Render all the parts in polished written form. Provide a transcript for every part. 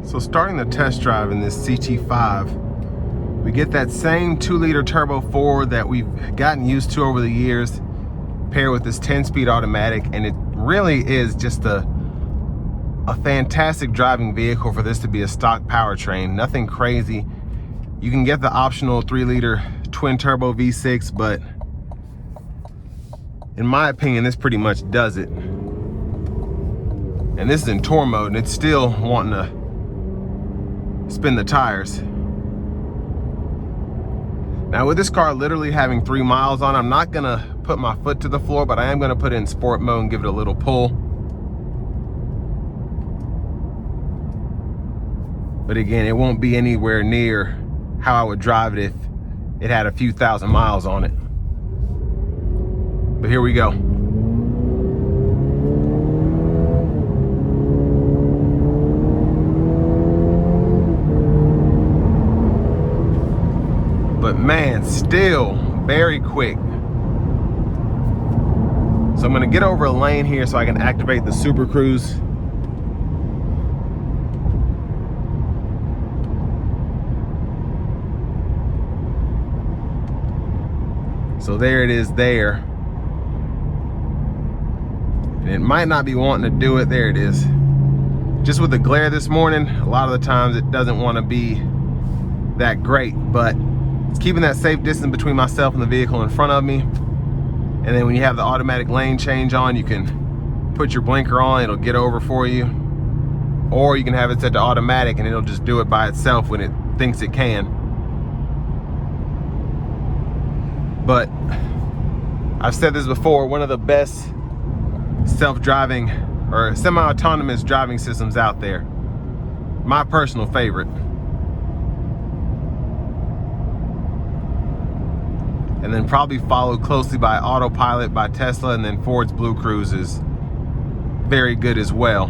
So starting the test drive in this CT5, we get that same 2-liter turbo 4 that we've gotten used to over the years, paired with this 10-speed automatic, and it really is just a fantastic driving vehicle for this to be a stock powertrain. Nothing crazy. You can get the optional 3-liter twin turbo V6, but in my opinion, this pretty much does it. And this is in tour mode, and it's still wanting to spin the tires. Now with this car literally having 3 miles on, I'm not gonna put my foot to the floor, but I am gonna put it in sport mode and give it a little pull. But again, it won't be anywhere near how I would drive it if it had a few thousand miles on it. But here we go. But man, still very quick. So I'm gonna get over a lane here so I can activate the Super Cruise. So there it is there. And it might not be wanting to do it. There it is. Just with the glare this morning, a lot of the times it doesn't want to be that great, but it's keeping that safe distance between myself and the vehicle in front of me. And then when you have the automatic lane change on, you can put your blinker on, it'll get over for you. Or you can have it set to automatic and it'll just do it by itself when it thinks it can. But I've said this before, one of the best self-driving or semi-autonomous driving systems out there. My personal favorite. And then probably followed closely by Autopilot by Tesla, and then Ford's Blue Cruise is very good as well.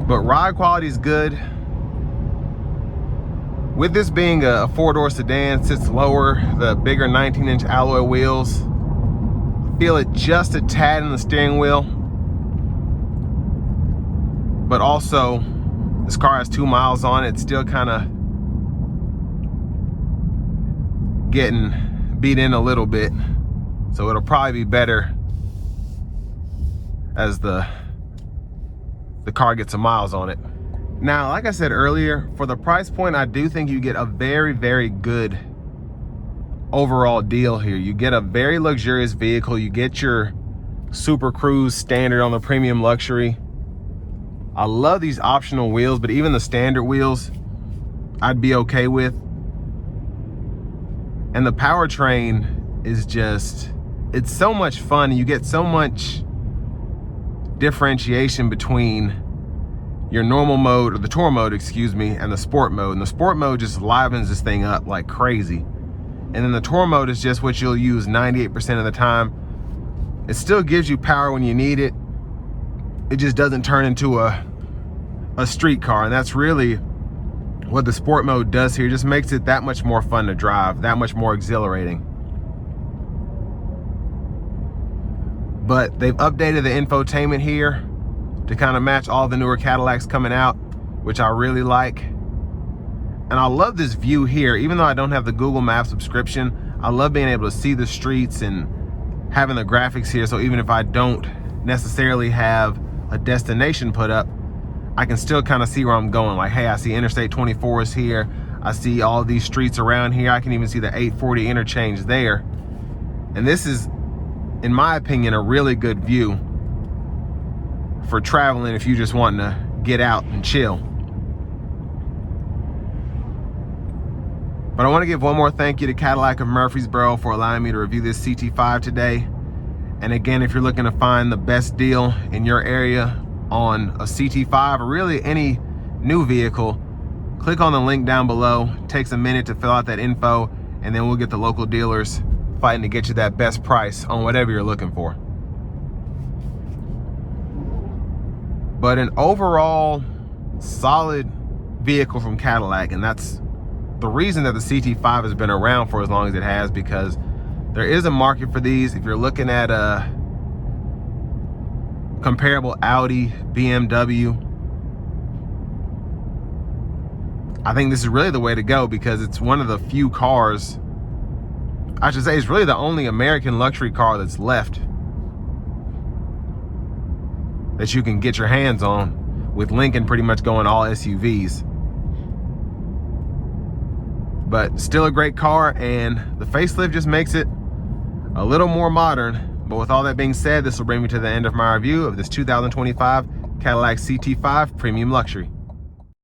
But ride quality is good. With this being a 4-door sedan, sits lower, the bigger 19-inch alloy wheels, feel it just a tad in the steering wheel. But also, this car has 2 miles on it, it's still kind of getting beat in a little bit, so it'll probably be better as the car gets some miles on it. Now, like I said earlier, for the price point, I do think you get a very, very good overall deal here. You get a very luxurious vehicle. You get your Super Cruise standard on the Premium Luxury. I love these optional wheels, but even the standard wheels, I'd be okay with. And the powertrain is just, it's so much fun. You get so much differentiation between your normal mode, or the tour mode, excuse me, and the sport mode. And the sport mode just livens this thing up like crazy. And then the tour mode is just what you'll use 98% of the time. It still gives you power when you need it. It just doesn't turn into a street car. And that's really what the sport mode does here. It just makes it that much more fun to drive, that much more exhilarating. But they've updated the infotainment here to kind of match all the newer Cadillacs coming out, which I really like. And I love this view here. Even though I don't have the Google Maps subscription, I love being able to see the streets and having the graphics here. So even if I don't necessarily have a destination put up, I can still kind of see where I'm going. Like, hey, I see Interstate 24 is here. I see all these streets around here. I can even see the 840 interchange there. And this is, in my opinion, a really good view for traveling if you just want to get out and chill. But I want to give one more thank you to Cadillac of Murfreesboro for allowing me to review this CT5 today. And again, if you're looking to find the best deal in your area on a CT5 or really any new vehicle, click on the link down below. It takes a minute to fill out that info, and then we'll get the local dealers fighting to get you that best price on whatever you're looking for. But an overall solid vehicle from Cadillac, and that's the reason that the CT5 has been around for as long as it has, because there is a market for these. If you're looking at a comparable Audi, BMW, I think this is really the way to go, because it's one of the few cars, I should say it's really the only American luxury car that's left that you can get your hands on, with Lincoln pretty much going all SUVs. But still a great car, and the facelift just makes it a little more modern. But with all that being said, this will bring me to the end of my review of this 2025 Cadillac CT5 Premium Luxury.